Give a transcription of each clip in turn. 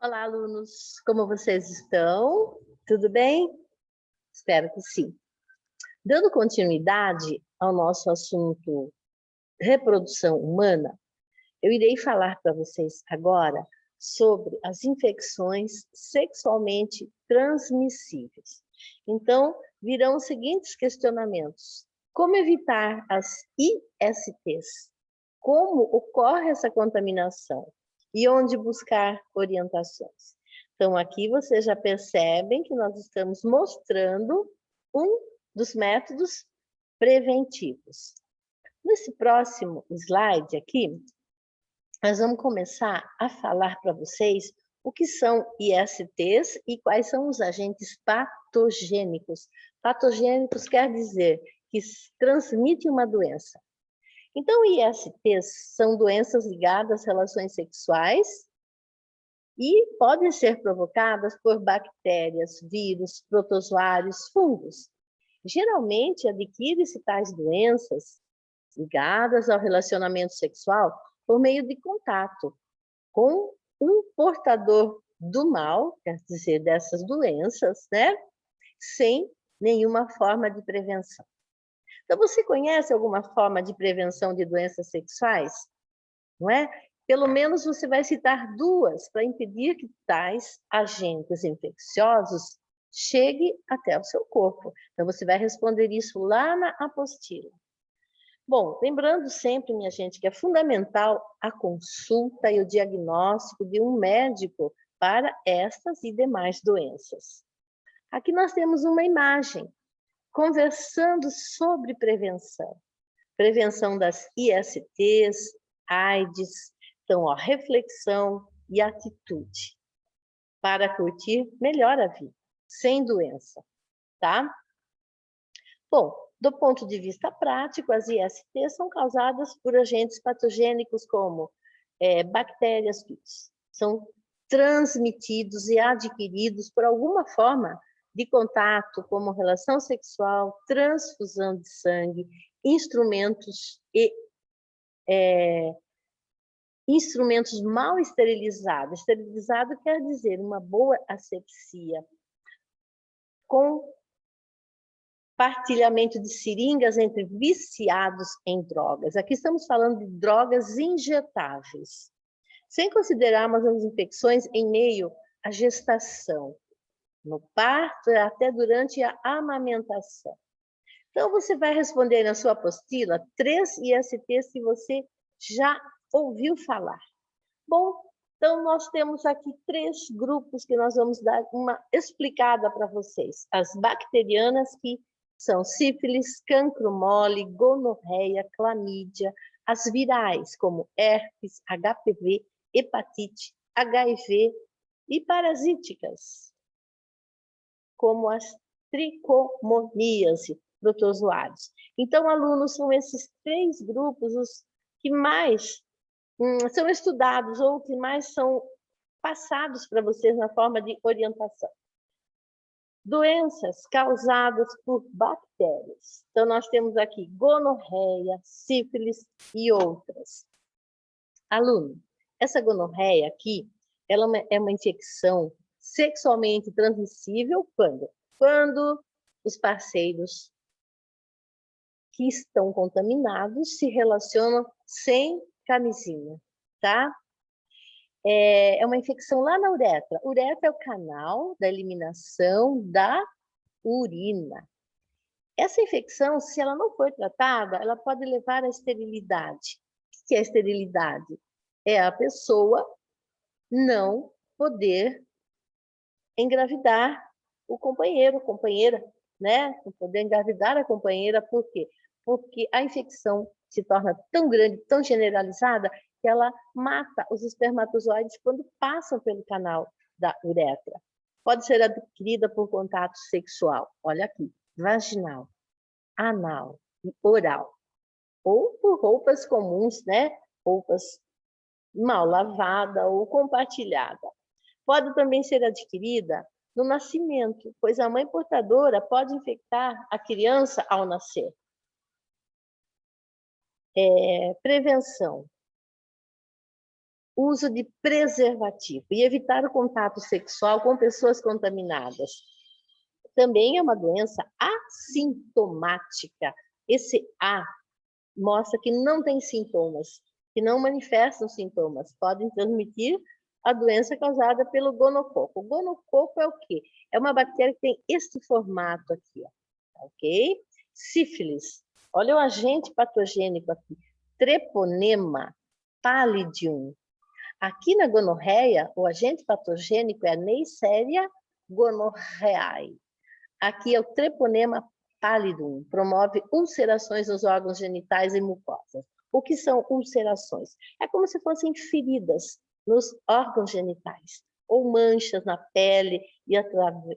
Olá, alunos, como vocês estão? Tudo bem? Espero que sim. Dando continuidade ao nosso assunto reprodução humana, eu irei falar para vocês agora sobre as infecções sexualmente transmissíveis. Então, virão os seguintes questionamentos: como evitar as ISTs? Como ocorre essa contaminação? E onde buscar orientações? Então, aqui vocês já percebem que nós estamos mostrando um dos métodos preventivos. Nesse próximo slide aqui, nós vamos começar a falar para vocês o que são ISTs e quais são os agentes patogênicos. Patogênicos quer dizer que transmitem uma doença. Então, ISTs são doenças ligadas às relações sexuais e podem ser provocadas por bactérias, vírus, protozoários, fungos. Geralmente, adquire-se tais doenças ligadas ao relacionamento sexual por meio de contato com um portador do mal, quer dizer, dessas doenças, né? Sem nenhuma forma de prevenção. Então, você conhece alguma forma de prevenção de doenças sexuais? Não é? Pelo menos você vai citar duas para impedir que tais agentes infecciosos cheguem até o seu corpo. Então, você vai responder isso lá na apostila. Bom, lembrando sempre, minha gente, que é fundamental a consulta e o diagnóstico de um médico para estas e demais doenças. Aqui nós temos uma imagem conversando sobre prevenção. Prevenção das ISTs, AIDS. Então, ó, reflexão e atitude para curtir melhor a vida, sem doença, tá? Bom, do ponto de vista prático, as ISTs são causadas por agentes patogênicos como bactérias, vírus. São transmitidos e adquiridos por alguma forma de contato, como relação sexual, transfusão de sangue, instrumentos instrumentos mal esterilizados. Esterilizado quer dizer uma boa asepsia, compartilhamento de seringas entre viciados em drogas. Aqui estamos falando de drogas injetáveis. Sem considerarmos as infecções em meio à gestação, no parto e até durante a amamentação. Então, você vai responder na sua apostila 3 ISTs que você já ouviu falar. Bom, então nós temos aqui 3 grupos que nós vamos dar uma explicada para vocês. As bacterianas, que são sífilis, cancro mole, gonorreia, clamídia. As virais, como herpes, HPV, hepatite, HIV. E parasíticas, como as tricomoníase, protozoários. Então, alunos, são esses 3 grupos os que mais são estudados ou que mais são passados para vocês na forma de orientação. Doenças causadas por bactérias. Então, nós temos aqui gonorreia, sífilis e outras. Aluno, essa gonorreia aqui, ela é uma infecção sexualmente transmissível quando? Quando os parceiros que estão contaminados se relacionam sem camisinha, tá? É uma infecção lá na uretra. Uretra é o canal da eliminação da urina. Essa infecção, se ela não for tratada, ela pode levar à esterilidade. O que é esterilidade? É a pessoa não poder engravidar o companheiro, companheira, né? Não poder engravidar a companheira, por quê? Porque a infecção se torna tão grande, tão generalizada, que ela mata os espermatozoides quando passam pelo canal da uretra. Pode ser adquirida por contato sexual, olha aqui, vaginal, anal e oral, ou por roupas comuns, né? Roupas mal lavada ou compartilhada. Pode também ser adquirida no nascimento, pois a mãe portadora pode infectar a criança ao nascer. Prevenção. uso de preservativo e evitar o contato sexual com pessoas contaminadas. Também é uma doença assintomática. Esse A mostra que não tem sintomas, que não manifestam sintomas, podem transmitir a doença causada pelo gonococo. O gonococo é o quê? É uma bactéria que tem este formato aqui, ó, ok? Sífilis. Olha o agente patogênico aqui. Treponema pallidum. Aqui na gonorreia, o agente patogênico é a Neisseria gonorrheae. Aqui é o Treponema pallidum, promove ulcerações nos órgãos genitais e mucosas. O que são ulcerações? É como se fossem feridas nos órgãos genitais, ou manchas na pele,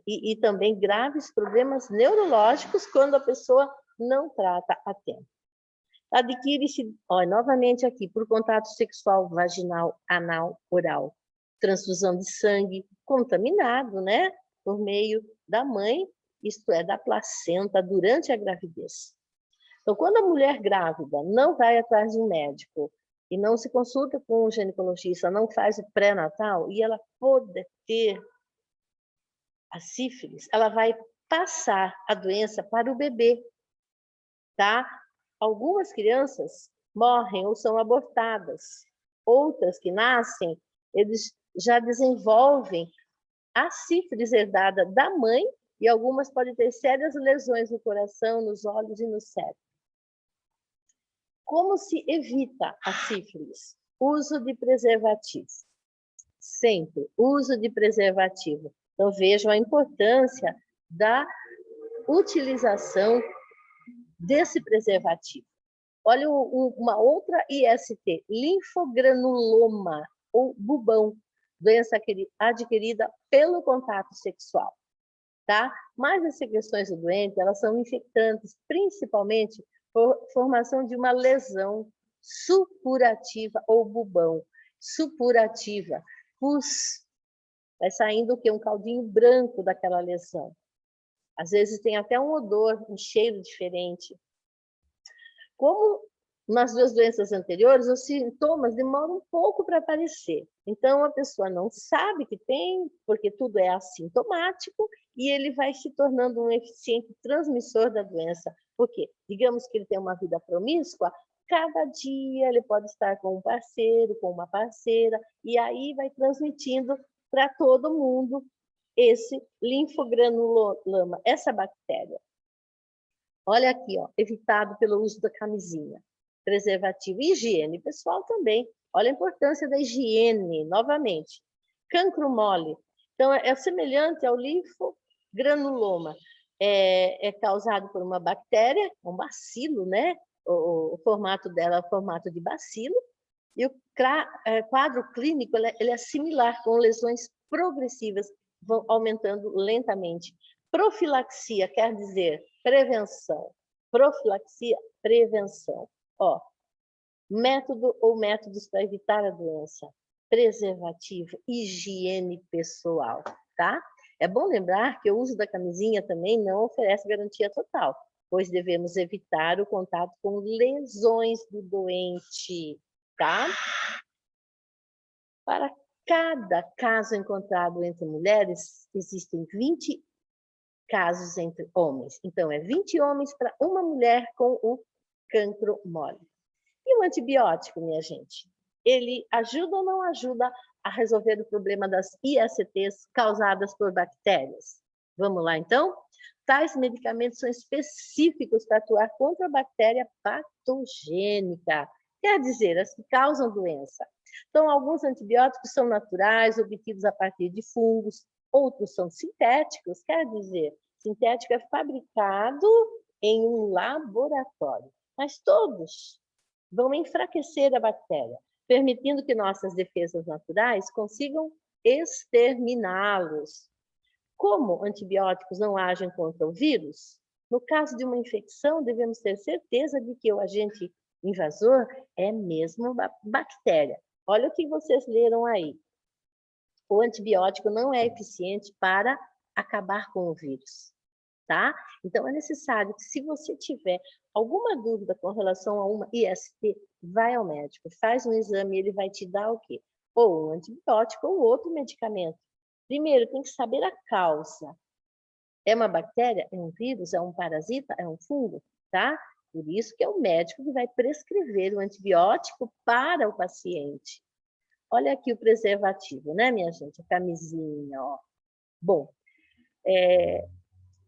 e também graves problemas neurológicos quando a pessoa não trata a tempo. Adquire-se, novamente aqui, por contato sexual vaginal, anal, oral, transfusão de sangue contaminado, né? Por meio da mãe, isto é, da placenta, durante a gravidez. Então, quando a mulher grávida não vai atrás de um médico e não se consulta com um ginecologista, não faz o pré-natal, e ela pode ter a sífilis, ela vai passar a doença para o bebê, tá? Algumas crianças morrem ou são abortadas. Outras que nascem, eles já desenvolvem a sífilis herdada da mãe e algumas podem ter sérias lesões no coração, nos olhos e no cérebro. Como se evita a sífilis? Uso de preservativo. Sempre, uso de preservativo. Então, vejam a importância da utilização desse preservativo. Olha uma outra IST, linfogranuloma ou bubão, doença adquirida pelo contato sexual, tá? Mas as secreções do doente, elas são infectantes, principalmente por formação de uma lesão supurativa ou bubão, supurativa, pus, vai saindo o quê? Um caldinho branco daquela lesão. Às vezes tem até um odor, um cheiro diferente. Como nas duas doenças anteriores, os sintomas demoram um pouco para aparecer. Então, a pessoa não sabe que tem, porque tudo é assintomático, e ele vai se tornando um eficiente transmissor da doença. Por quê? Digamos que ele tem uma vida promíscua, cada dia ele pode estar com um parceiro, com uma parceira, e aí vai transmitindo para todo mundo esse linfogranuloma, essa bactéria. Olha aqui, ó, evitado pelo uso da camisinha, preservativo e higiene pessoal também. Olha a importância da higiene, novamente. Cancro mole. Então, é semelhante ao linfogranuloma. É causado por uma bactéria, um bacilo, né? O formato dela é o formato de bacilo. E o quadro clínico ele é similar, com lesões progressivas, vão aumentando lentamente. Profilaxia quer dizer prevenção. Profilaxia, prevenção. Ó, método ou métodos para evitar a doença. Preservativo, higiene pessoal, tá? É bom lembrar que o uso da camisinha também não oferece garantia total, pois devemos evitar o contato com lesões do doente, tá? Para cada caso encontrado entre mulheres, existem 20 casos entre homens. Então, é 20 homens para uma mulher com o cancro mole. E o antibiótico, minha gente? Ele ajuda ou não ajuda a resolver o problema das ISTs causadas por bactérias? Vamos lá, então? Tais medicamentos são específicos para atuar contra a bactéria patogênica, quer dizer, as que causam doença. Então, alguns antibióticos são naturais, obtidos a partir de fungos, outros são sintéticos, quer dizer, sintético é fabricado em um laboratório, mas todos vão enfraquecer a bactéria, permitindo que nossas defesas naturais consigam exterminá-los. Como antibióticos não agem contra o vírus, no caso de uma infecção, devemos ter certeza de que o agente invasor é mesmo uma bactéria. Olha o que vocês leram aí. O antibiótico não é eficiente para acabar com o vírus, tá? Então, é necessário que, se você tiver alguma dúvida com relação a uma IST, vai ao médico, faz um exame, ele vai te dar o quê? ou um antibiótico ou outro medicamento. Primeiro, tem que saber a causa. É uma bactéria? É um vírus? É um parasita? É um fungo? Tá? Por isso que é o médico que vai prescrever o antibiótico para o paciente. Olha aqui o preservativo, né, minha gente? A camisinha, ó. Bom,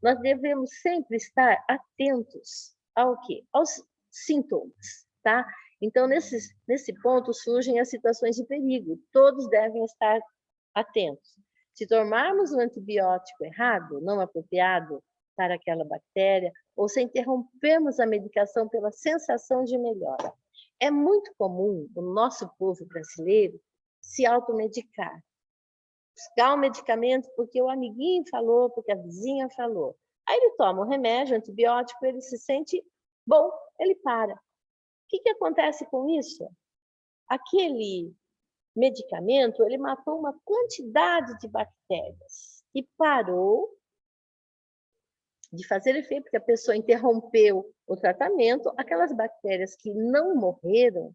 nós devemos sempre estar atentos ao quê? Aos sintomas, tá? Então, nesse ponto surgem as situações de perigo. Todos devem estar atentos. Se tomarmos o antibiótico errado, não apropriado para aquela bactéria, ou se interrompermos a medicação pela sensação de melhora. É muito comum o nosso povo brasileiro se automedicar. Buscar um medicamento porque o amiguinho falou, porque a vizinha falou. Aí ele toma um remédio, um antibiótico, ele se sente bom, ele para. O que acontece com isso? Aquele medicamento, ele matou uma quantidade de bactérias e parou de fazer efeito, porque a pessoa interrompeu o tratamento, aquelas bactérias que não morreram,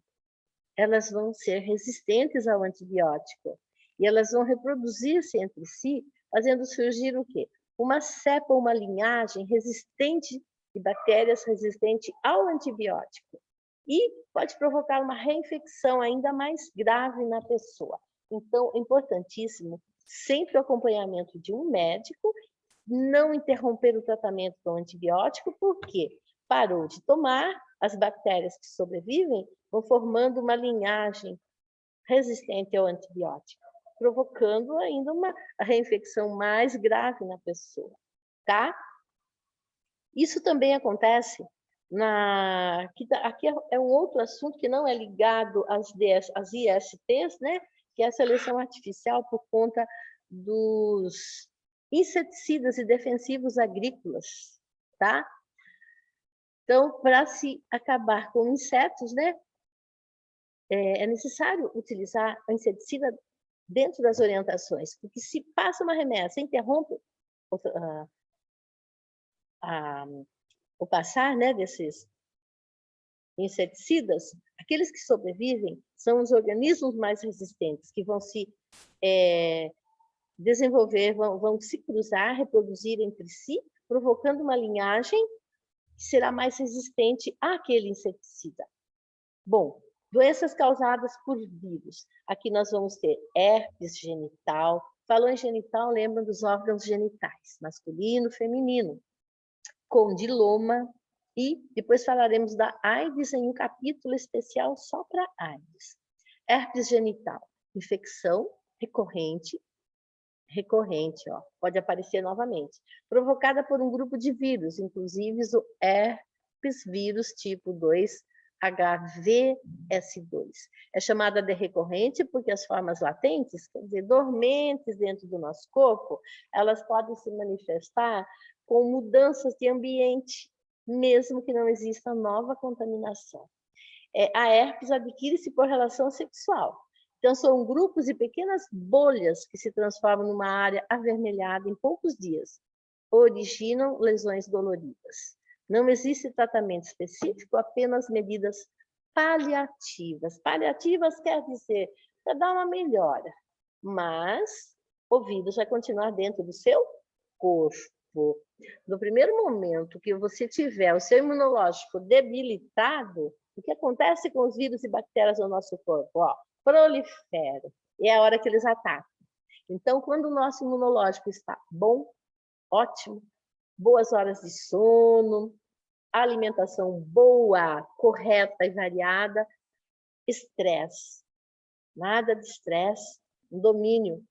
elas vão ser resistentes ao antibiótico. E elas vão reproduzir-se entre si, fazendo surgir o quê? Uma cepa, uma linhagem resistente de bactérias resistente ao antibiótico. E pode provocar uma reinfecção ainda mais grave na pessoa. Então, é importantíssimo sempre o acompanhamento de um médico, não interromper o tratamento com antibiótico, porque parou de tomar, as bactérias que sobrevivem vão formando uma linhagem resistente ao antibiótico, provocando ainda uma reinfecção mais grave na pessoa, tá? Isso também acontece aqui é um outro assunto que não é ligado às ISTs, né? Que é a seleção artificial por conta dos inseticidas e defensivos agrícolas, tá? Então, para se acabar com insetos, né? É necessário utilizar inseticida dentro das orientações, porque se passa uma remessa, interrompe o passar, né, desses inseticidas, aqueles que sobrevivem são os organismos mais resistentes, que vão se desenvolver, vão se cruzar, reproduzir entre si, provocando uma linhagem que será mais resistente àquele inseticida. Bom, doenças causadas por vírus. Aqui nós vamos ter herpes genital. Falou em genital, lembra dos órgãos genitais, masculino, feminino. Condiloma, e depois falaremos da AIDS em um capítulo especial só para AIDS. Herpes genital, infecção recorrente, ó, pode aparecer novamente, provocada por um grupo de vírus, inclusive o herpes vírus tipo 2, HVS2. É chamada de recorrente porque as formas latentes, quer dizer, dormentes dentro do nosso corpo, elas podem se manifestar com mudanças de ambiente, mesmo que não exista nova contaminação. A herpes adquire-se por relação sexual. Então, são grupos e pequenas bolhas que se transformam numa área avermelhada em poucos dias. Originam lesões doloridas. Não existe tratamento específico, apenas medidas paliativas. Paliativas quer dizer para dar uma melhora, mas o vírus vai continuar dentro do seu corpo. No primeiro momento que você tiver o seu imunológico debilitado, o que acontece com os vírus e bactérias no nosso corpo? Ó, proliferam. E é a hora que eles atacam. Então, quando o nosso imunológico está bom, ótimo, boas horas de sono, alimentação boa, correta e variada, estresse, nada de estresse, um domínio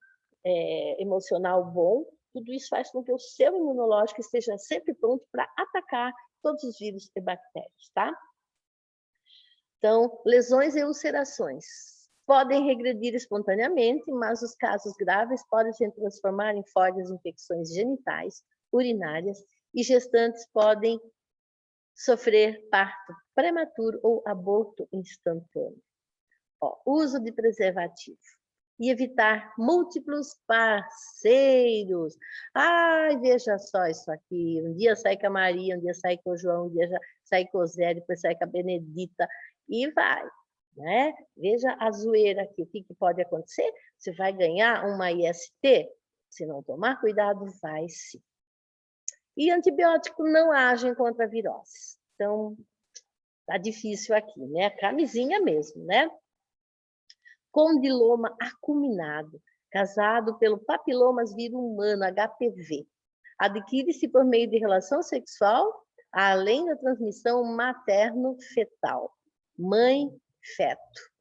emocional bom, tudo isso faz com que o seu imunológico esteja sempre pronto para atacar todos os vírus e bactérias, tá? Então, lesões e ulcerações podem regredir espontaneamente, mas os casos graves podem se transformar em fortes infecções genitais, urinárias, e gestantes podem sofrer parto prematuro ou aborto instantâneo. Ó, uso de preservativo. E evitar múltiplos parceiros. Ai, veja só isso aqui. Um dia sai com a Maria, um dia sai com o João, um dia sai com o Zé, depois sai com a Benedita. E vai. né? Veja a zoeira aqui, o que pode acontecer? Você vai ganhar uma IST? Se não tomar cuidado, vai sim. E antibiótico não agem contra viroses. Então, tá difícil aqui, né? Camisinha mesmo, né? Condiloma acuminado, causado pelo papilomas vírus humano, HPV. Adquire-se por meio de relação sexual, além da transmissão materno-fetal. Mãe-feto.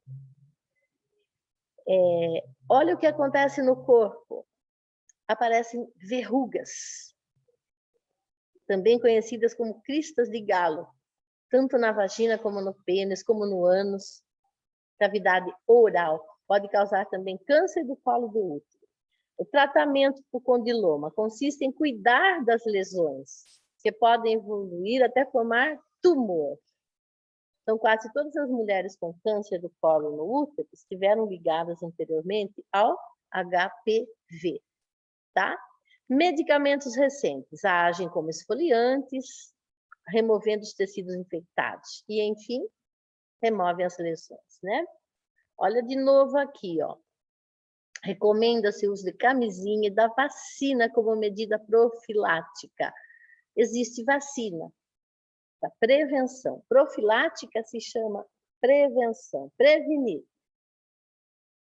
Olha o que acontece no corpo. Aparecem verrugas, também conhecidas como cristas de galo, tanto na vagina como no pênis, como no ânus. Cavidade oral. Pode causar também câncer do colo do útero. O tratamento por condiloma consiste em cuidar das lesões, que podem evoluir até formar tumor. Então, quase todas as mulheres com câncer do colo no útero estiveram ligadas anteriormente ao HPV, tá? Medicamentos recentes agem como esfoliantes, removendo os tecidos infectados e, enfim, removem as lesões, né? Olha de novo aqui, ó. Recomenda-se o uso de camisinha e da vacina como medida profilática. Existe vacina da prevenção. Profilática se chama prevenção, prevenir.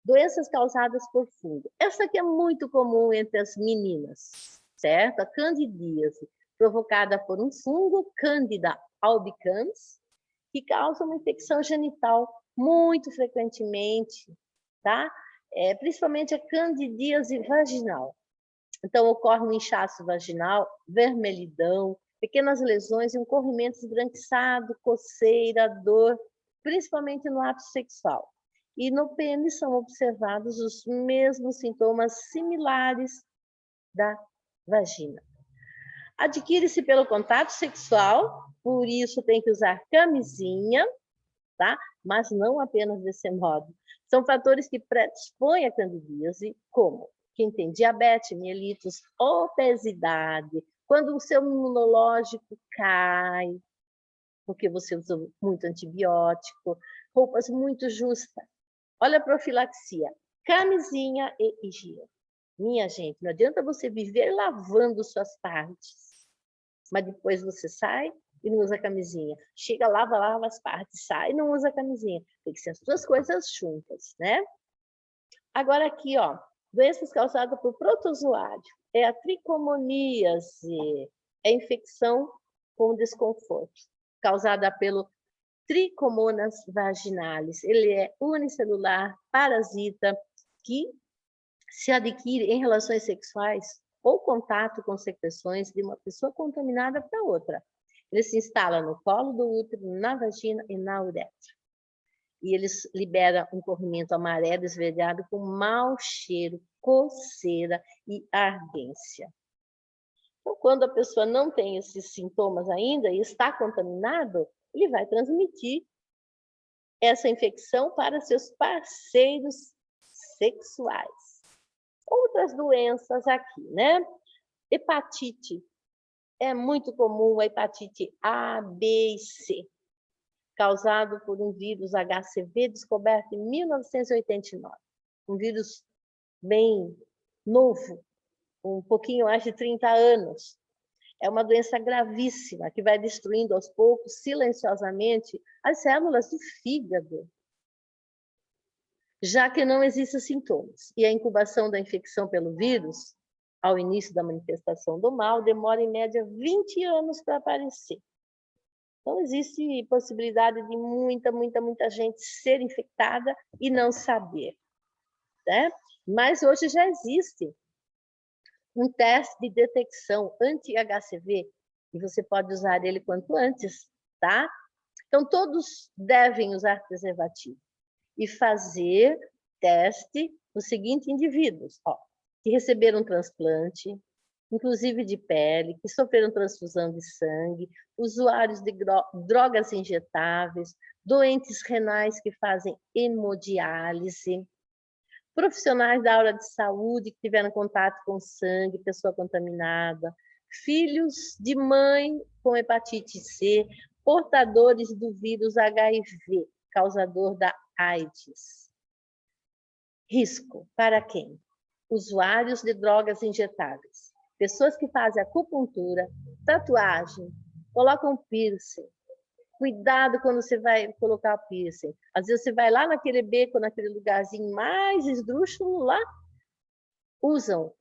Doenças causadas por fungo. Essa aqui é muito comum entre as meninas, certo? A candidíase, provocada por um fungo, Candida albicans, que causa uma infecção genital muito frequentemente, tá? Principalmente a candidíase vaginal. Então, ocorre um inchaço vaginal, vermelhidão, pequenas lesões e um corrimento esbranquiçado, coceira, dor, principalmente no ato sexual. E no pênis são observados os mesmos sintomas similares da vagina. Adquire-se pelo contato sexual, por isso tem que usar camisinha, tá? Mas não apenas desse modo. São fatores que predispõem à candidíase, como quem tem diabetes, mielitos, obesidade, quando o seu imunológico cai, porque você usa muito antibiótico, roupas muito justas. Olha a profilaxia, camisinha e higiene. Minha gente, não adianta você viver lavando suas partes, mas depois você sai e não usa camisinha. Chega, lava as partes, sai e não usa camisinha. Tem que ser as duas coisas juntas, né? Agora aqui, ó, doenças causadas por protozoário. É a tricomoníase, é infecção com desconforto, causada pelo Trichomonas vaginalis. Ele é unicelular, parasita, que se adquire em relações sexuais ou contato com secreções de uma pessoa contaminada para outra. Ele se instala no colo do útero, na vagina e na uretra. E eles liberam um corrimento amarelo esverdeado com mau cheiro, coceira e ardência. Então, quando a pessoa não tem esses sintomas ainda e está contaminado, ele vai transmitir essa infecção para seus parceiros sexuais. Outras doenças aqui, né? Hepatite. É muito comum a hepatite A, B e C, causado por um vírus HCV descoberto em 1989. Um vírus bem novo, um pouquinho mais de 30 anos. É uma doença gravíssima que vai destruindo aos poucos, silenciosamente, as células do fígado, já que não existem sintomas. E a incubação da infecção pelo vírus, ao início da manifestação do mal, demora em média 20 anos para aparecer. Então, existe possibilidade de muita gente ser infectada e não saber, né? Mas hoje já existe um teste de detecção anti-HCV e você pode usar ele quanto antes, tá? Então, todos devem usar preservativo e fazer teste nos seguintes indivíduos, ó, que receberam transplante, inclusive de pele, que sofreram transfusão de sangue, usuários de drogas injetáveis, doentes renais que fazem hemodiálise, profissionais da área de saúde que tiveram contato com sangue, pessoa contaminada, filhos de mãe com hepatite C, portadores do vírus HIV, causador da AIDS. Risco para quem? Usuários de drogas injetáveis, pessoas que fazem acupuntura, tatuagem, colocam piercing. Cuidado quando você vai colocar piercing. Às vezes você vai lá naquele beco, naquele lugarzinho mais esdrúxulo lá, usam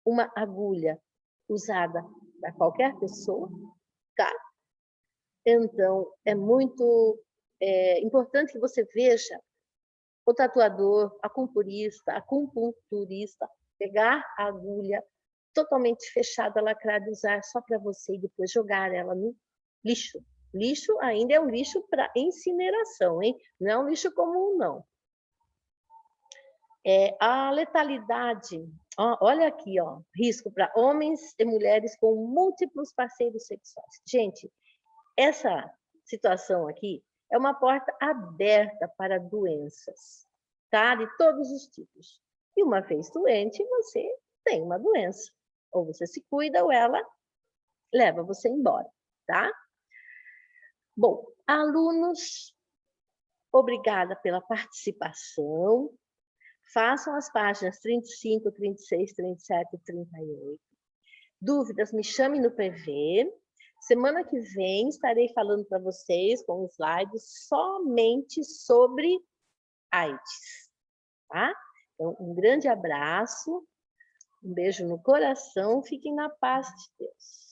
uma agulha usada para qualquer pessoa, tá? Então, é muito importante que você veja o tatuador, acupunturista, pegar a agulha totalmente fechada, lacrada, usar só para você e depois jogar ela no lixo. Lixo ainda é um lixo para incineração, hein? Não é um lixo comum, não. A letalidade, olha aqui, risco para homens e mulheres com múltiplos parceiros sexuais. Gente, essa situação aqui é uma porta aberta para doenças, tá? De todos os tipos. E uma vez doente, você tem uma doença. Ou você se cuida ou ela leva você embora, tá? Bom, alunos, obrigada pela participação. Façam as páginas 35, 36, 37 e 38. Dúvidas, me chame no PV. Semana que vem estarei falando para vocês com slides somente sobre AIDS, tá? Então, um grande abraço, um beijo no coração, fiquem na paz de Deus.